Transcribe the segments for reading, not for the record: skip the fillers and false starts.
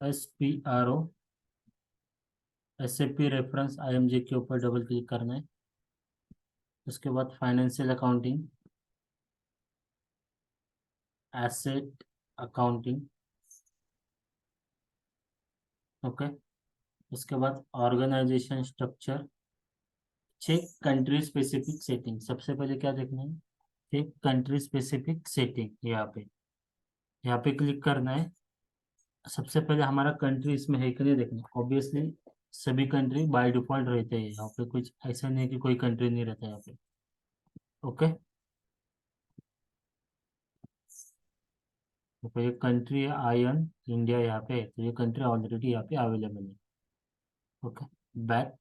SPRO SAP reference IMG के ऊपर double click करना है। उसके बाद financial accounting, asset accounting, okay. उसके बाद organization structure, check country specific setting. सबसे पहले क्या देखना है, चेक कंट्री स्पेसिफिक सेटिंग। यहाँ पे क्लिक करना है। सबसे पहले हमारा कंट्री इसमें है कि नहीं देखना। ऑब्वियसली सभी कंट्री बाय डिफॉल्ट रहते हैं यहाँ पे, कुछ ऐसा नहीं है कि कोई कंट्री नहीं रहता यहाँ पे, ओके। तो ये कंट्री है आयन इंडिया, यहाँ पे है, तो ये कंट्री ऑलरेडी यहाँ पे अवेलेबल है, okay. Back,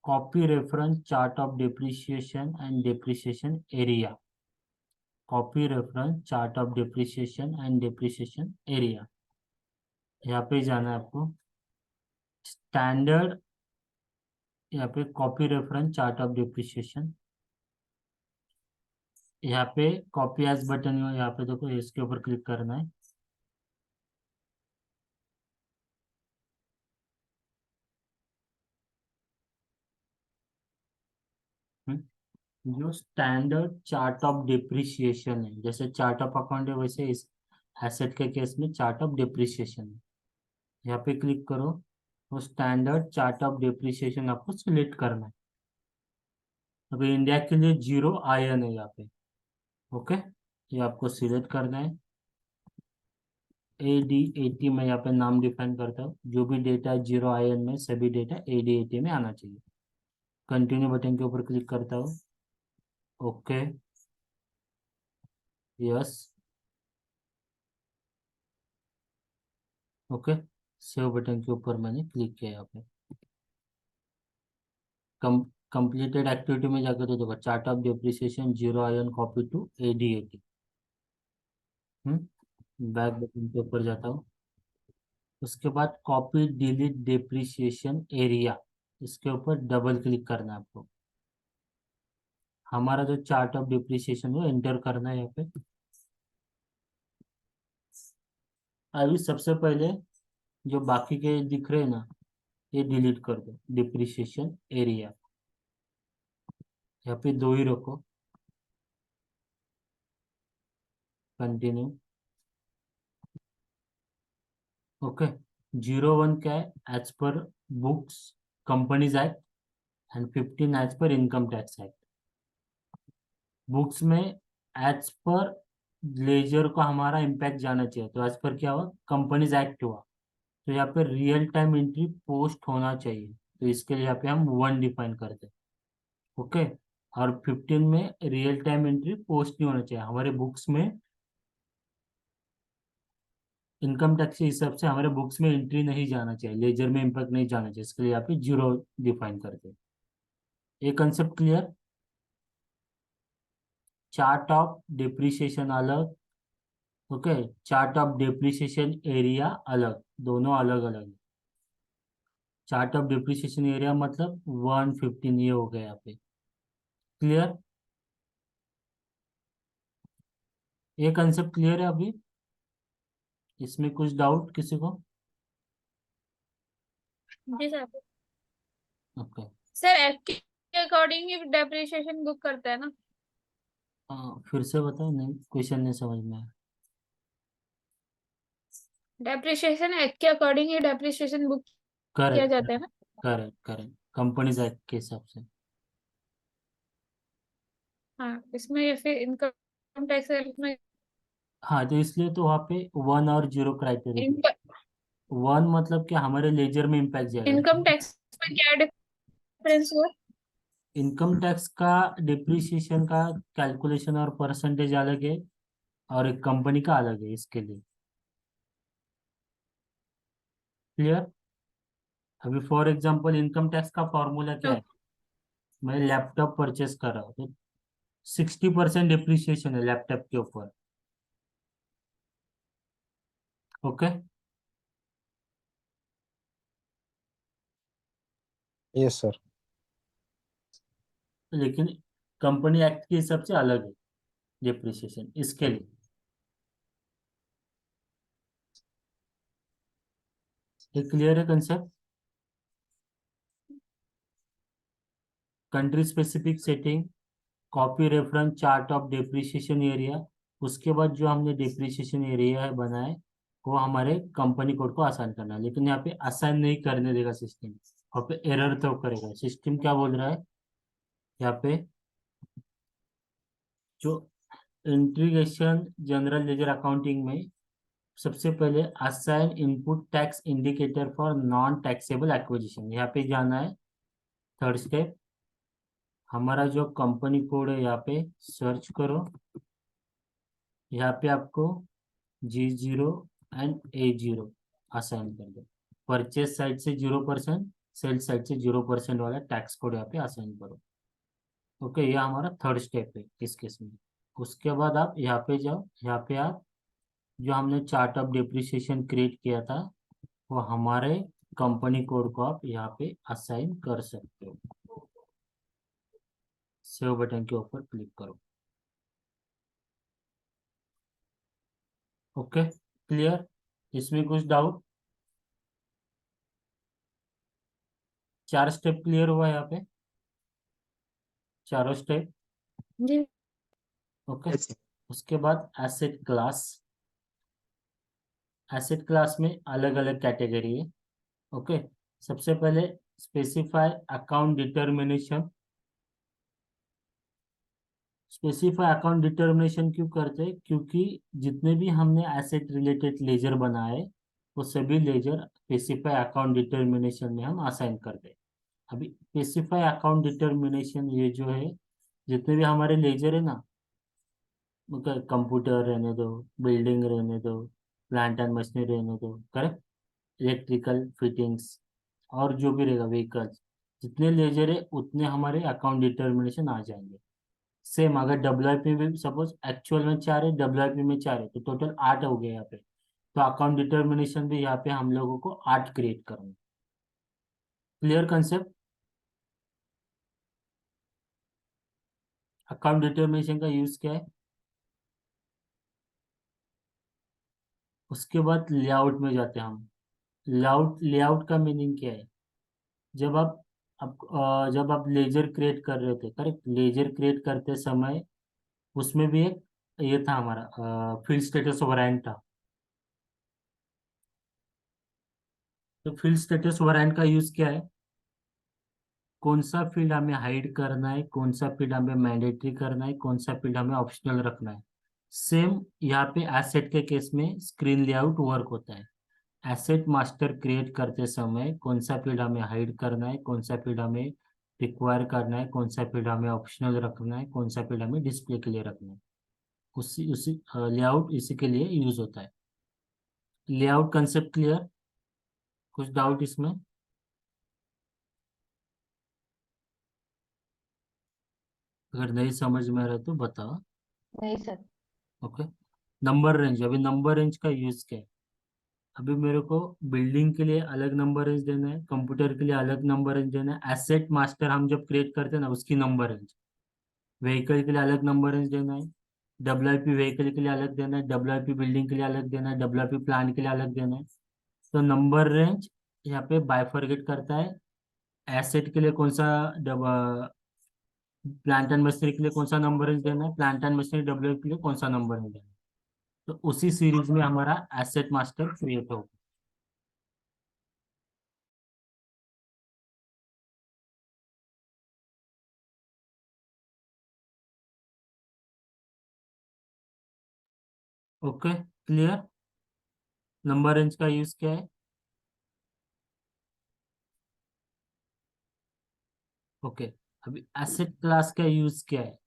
copy reference chart of depreciation and depreciation area, copy reference chart of depreciation and depreciation area. यहाँ पे जाना है आपको, स्टैंडर्ड, यहाँ पे copy reference chart of depreciation, यहाँ पे कॉपी एज बटन, यहाँ पे देखो इसके ऊपर क्लिक करना है। जो स्टैंडर्ड चार्ट ऑफ डिप्रिसिएशन है, जैसे चार्ट ऑफ अकाउंट है वैसे इस एसेट के केस में चार्ट ऑफ डिप्रिसिएशन है। यहाँ पे क्लिक करो, तो स्टैंडर्ड चार्ट ऑफ डिप्रिसिएशन आपको सिलेक्ट करना है। अभी इंडिया के लिए 0 आयन है यहाँ पे, ओके। ये आपको सिलेक्ट करना है। AD80 में यहाँ पे नाम डिफाइन करता हूँ, जो भी डेटा 0 आयन में सभी डेटा AD80 में आना चाहिए। कंटिन्यू बटन के ऊपर क्लिक करता हूँ, okay, yes, okay. Save button के ऊपर मैंने क्लिक किया यहाँ पे। कंप्लीटेड एक्टिविटी में जाकर तो देखो, चार्ट ऑफ डिप्रिसिएशन 0 आयन copy to AD80। Back button के ऊपर जाता हूँ। उसके बाद कॉपी डिलीट डिप्रिसिएशन एरिया, इसके ऊपर डबल क्लिक करना है आपको। हमारा जो चार्ट ऑफ डिप्रिसिएशन वो एंटर करना है यहाँ पे। अभी सबसे पहले जो बाकी के दिख रहे हैं ना, ये डिलीट कर दो, डिप्रिसिएशन एरिया। यहाँ पे 2 ही रखो, कंटिन्यू, ओके। 01 क्या है, as per books companies act, and 15 as per income tax act. Books में एज पर लेजर का हमारा इम्पैक्ट जाना चाहिए, तो एज पर क्या हुआ, कंपनीज एक्ट हुआ। तो यहाँ पे रियल टाइम एंट्री पोस्ट होना चाहिए, तो इसके लिए यहाँ पे हम 1 डिफाइन करते हैं, ओके। और 15 में रियल टाइम एंट्री पोस्ट नहीं होना चाहिए हमारे बुक्स में। इनकम टैक्स के हिसाब से हमारे बुक्स में एंट्री नहीं जाना चाहिए, लेजर में इम्पैक्ट नहीं जाना चाहिए, इसके लिए यहाँ पे 0 डिफाइन करते हैं। ये concept clear. Chart of depreciation अलग, okay, chart of depreciation area अलग, दोनों अलग अलग। चार्ट ऑफ डिप्रिसिएशन एरिया मतलब 115, ये हो गया यहाँ पे, क्लियर। ये कंसेप्ट क्लियर है अभी, इसमें कुछ डाउट किसी को? जी सर। ओके, सर एफ के अकॉर्डिंग ही डेप्रिसिएशन बुक करता है ना? हाँ फिर से बताओ, नहीं क्वेश्चन नहीं समझ में आया। डेप्रिसिएशन एक्ट के अकॉर्डिंग ही डेप्रिसिएशन बुक किया करेक्ट, जाता है ना? करेक्ट, करेक्ट, कंपनीज एक्ट के हिसाब से। हाँ, इसमें ये फिर इनकम टैक्स में हाँ तो इसलिए तो वहाँ पे 1 और 0 क्राइटेरिया। 1 मतलब कि हमारे लेजर में इम्पैक्ट जाएगा। इनकम टैक्स में क्या डिफरेंस हुआ? इनकम टैक्स का डिप्रिसिएशन का कैलकुलेशन और परसेंटेज अलग है, और एक कंपनी का अलग है, इसके लिए क्लियर। अभी फॉर एग्जांपल इनकम टैक्स का फॉर्मूला क्या है, मैं लैपटॉप परचेस कर रहा हूँ तो 60% डिप्रिसिएशन है लैपटॉप के ऊपर, ओके। Yes sir. लेकिन कंपनी एक्ट के हिसाब से अलग है डिप्रिसिएशन, इसके लिए ये क्लियर है concept? Country specific setting, copy reference chart of depreciation area. उसके बाद जो हमने डेप्रिसिएशन एरिया है बनाए, वो हमारे कंपनी कोड को आसान करना है, लेकिन यहाँ पे असाइन नहीं करने देगा सिस्टम। यहाँ पे एरर तो करेगा सिस्टम। क्या बोल रहा है यहाँ पे? जो इंटीग्रेशन जनरल लेजर अकाउंटिंग में सबसे पहले assign input tax indicator for non taxable acquisition, यहाँ पे जाना है। थर्ड स्टेप, हमारा जो कंपनी कोड है यहाँ पे सर्च करो। यहाँ पे आपको G0 एंड A0 असाइन कर दो। परचेज साइड से 0%, सेल साइड से 0% वाला टैक्स कोड यहाँ पे असाइन करो। ओके, ये हमारा थर्ड स्टेप है इस केस में। उसके बाद आप यहाँ पे जाओ। यहाँ पे आप जो हमने चार्ट ऑफ डिप्रिसिएशन क्रिएट किया था, वो हमारे कंपनी कोड को आप यहाँ पे असाइन कर सकते हो। सेव बटन के ऊपर क्लिक करो। Okay, clear? इसमें कुछ डाउट? 4 स्टेप क्लियर हुआ यहाँ पे? चारों स्टेप? जी। ओके। उसके बाद एसेट क्लास। एसेट क्लास में अलग अलग कैटेगरी है। ओके, सबसे पहले specify account determination. Specify account determination क्यों करते हैं? क्योंकि जितने भी हमने एसेट रिलेटेड लेजर बनाए, वो सभी लेजर स्पेसिफाई अकाउंट डिटर्मिनेशन में हम असाइन करते हैं। अभी स्पेसिफाई अकाउंट डिटर्मिनेशन ये जो है, जितने भी हमारे लेजर है ना, मतलब कंप्यूटर रहने दो, बिल्डिंग रहने दो, प्लांट एंड मशीनरी रहने दो, करेक्ट, इलेक्ट्रिकल फिटिंग्स, और जो भी रहेगा व्हीकल्स, जितने लेजर है उतने हमारे अकाउंट डिटर्मिनेशन आ जाएंगे। सेम अगर डब्ल्यूआईपी में सपोज एक्चुअल में 4 है, डब्ल्यूआईपी में 4 है, तो टोटल 8 हो गया यहाँ पे। तो अकाउंट डिटर्मिनेशन भी यहाँ पे हम लोगों को 8 क्रिएट करना। Clear concept? अकाउंट डिटर्मिनेशन का यूज क्या है? उसके बाद लेआउट में जाते हैं हम। लेआउट का मीनिंग क्या है? जब जब आप लेजर क्रिएट कर रहे थे, करेक्ट, लेजर क्रिएट करते समय उसमें भी एक ये था हमारा फील्ड स्टेटस वैरायंट था। तो फील्ड स्टेटस वैरायंट का यूज क्या है? कौन सा फील्ड हमें हाइड करना है, कौन सा फील्ड हमें मैंडेटरी करना है, कौन सा फील्ड हमें ऑप्शनल रखना है। सेम यहाँ पे एसेट के केस में स्क्रीन लेआउट वर्क होता है। एसेट मास्टर क्रिएट करते समय कौन सा फील्ड हमें हाइड करना है, कौन सा फील्ड हमें रिक्वायर करना है, कौन सा फील्ड हमें ऑप्शनल रखना है, कौन सा फील्ड हमें डिस्प्ले के लिए रखना है, उसी उसी लेआउट इसी के लिए यूज होता है। Layout concept clear? कुछ डाउट इसमें? अगर नहीं समझ में आ रहा तो बताओ। नहीं सर। ओके। नंबर रेंज, अभी नंबर रेंज का यूज क्या है? अभी मेरे को बिल्डिंग के लिए अलग नंबर रेंज देना है, कंप्यूटर के लिए अलग नंबर रेंज देना है, एसेट मास्टर हम जब क्रिएट करते हैं ना उसकी नंबर रेंज, व्हीकल के लिए अलग नंबर रेंज देना है, डब्ल्यूआईपी व्हीकल के लिए अलग देना है, डब्ल्यूआईपी बिल्डिंग के लिए अलग देना है, डब्ल्यूआईपी प्लांट के लिए अलग देना है। तो नंबर रेंज यहाँ पे बाइफरगेट करता है। एसेट के लिए कौन सा, प्लांट एंड मशीनरी के लिए कौन सा नंबर रेंज देना है, प्लांट एंड मशीनरी डब्ल्यूआईपी के लिए कौन सा नंबर रेंज देना है। तो उसी सीरीज में हमारा एसेट मास्टर क्रिएट होगा। Okay, clear? नंबर रेंज का यूज क्या है? ओके, अभी एसेट क्लास का यूज क्या है?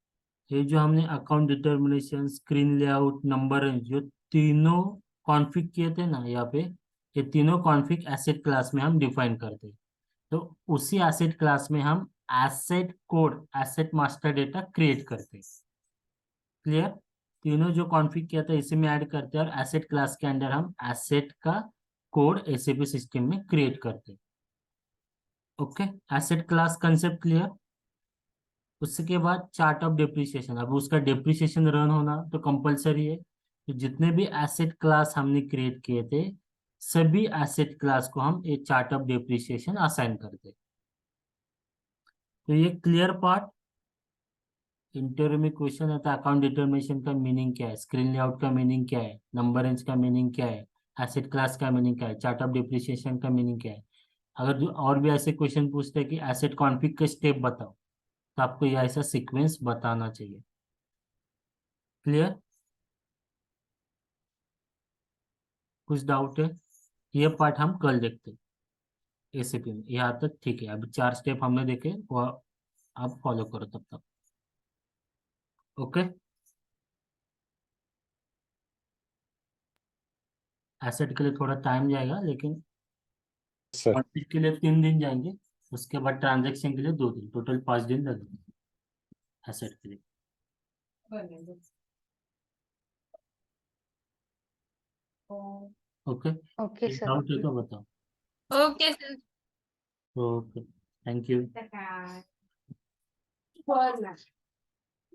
ये जो हमने account determination, screen layout, number range, जो तीनों कॉन्फ़िग किए थे ना यहाँ पे, ये तीनों कॉन्फ़िग एसेट क्लास में हम डिफाइन करते हैं। तो उसी एसेट क्लास में हम asset code, asset master data create करते हैं। क्लियर? तीनों जो कॉन्फ़िग किया था इसी में ऐड करते हैं, और एसेट क्लास के अंदर हम एसेट का कोड एसएपी सिस्टम में क्रिएट करते हैं। Okay, asset class concept clear? उसके बाद चार्ट ऑफ डेप्रिसिएशन। अब उसका डेप्रिसिएशन रन होना तो कंपलसरी है। तो जितने भी एसेट क्लास हमने क्रिएट किए थे, सभी एसेट क्लास को हम एक चार्ट ऑफ डेप्रिसिएशन असाइन कर दे। तो ये क्लियर पार्ट। इंटरव्यू में क्वेश्चन आता है अकाउंट डिटर्मिनेशन का मीनिंग क्या है, स्क्रीन लेआउट का मीनिंग क्या है, नंबर रेंज का मीनिंग क्या है, एसेट क्लास का मीनिंग क्या है, चार्ट ऑफ डिप्रिसिएशन का मीनिंग क्या है। अगर और भी ऐसे क्वेश्चन पूछते हैं कि एसेट कॉन्फिग के स्टेप बताओ, तो आपको ये ऐसा सीक्वेंस बताना चाहिए। क्लियर? कुछ डाउट है? ये पार्ट हम कल देखते हैं एसीपी में। यहाँ तक ठीक है? अभी 4 स्टेप हमने देखे, वो आप फॉलो करो तब तक। ओके। एसेट के लिए थोड़ा टाइम जाएगा, लेकिन सर कॉन्फिग के लिए 3 दिन जाएंगे, उसके बाद ट्रांजेक्शन के लिए 2 दिन, टोटल 5 दिन लगेंगे एसेट के लिए। ओके। Okay sir. डाउट है तो बताओ। Okay sir. Okay, thank you.